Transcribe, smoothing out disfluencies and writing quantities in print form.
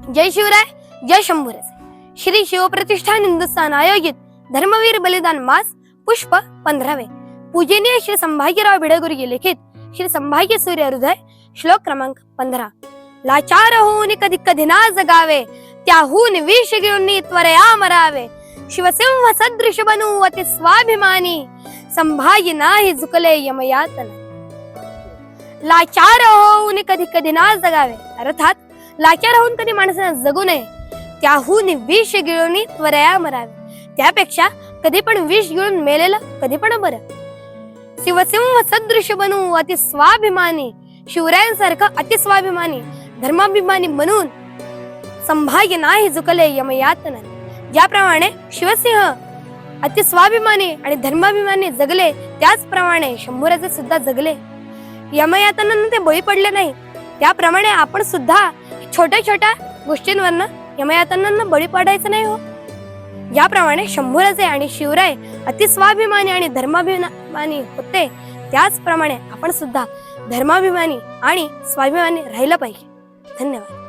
जय शिवराय, जय शंभूराज। श्री शिवप्रतिष्ठान हिंदुस्थान आयोजित धर्मवीर बलिदान मास पुष्प 15वे पूजनीय श्री संभाजीराव भिडेगुरुजी लिखित श्री संभाजी सूर्य हृदय श्लोक क्रमांक 15। लाचार होऊन कधी कधी ना जगावे, त्याहून विष घेऊन त्वरया मरावे। शिवसिंह सदृश बनू अति स्वाभिमानी, संभाजी नाही झुकले यमयातन। लाचार होऊन कधी कधी ना जगावे, अर्थात लाचार होऊन कधी माणसाने जगू नये, त्याहून विष गिळून त्वरया मरावे। त्यापेक्षा कधी पण विष गिळून मेलेलं कधी पण बरं। शिवसिंह सदृश बनू अति स्वाभिमानी, शिवरायांसारखं अति स्वाभिमानी धर्माभिमानी बनून संभाजी नाही झुकले यमयातन। ज्याप्रमाणे शिवसिंह अति स्वाभिमानी आणि धर्माभिमानी जगले, त्याचप्रमाणे शंभूराजे सुद्धा जगले, यमयातनांना ते बळी पडले नाही। त्याप्रमाणे आपण सुद्धा छोट्या छोट्या गोष्टींवरनं यमयातनांना बळी पडायचं नाही हो। ज्याप्रमाणे शंभूराजे आणि शिवराय अति स्वाभिमानी आणि धर्माभिमानी होते, त्याचप्रमाणे आपण सुद्धा धर्माभिमानी आणि स्वाभिमानी राहिलं पाहिजे। धन्यवाद।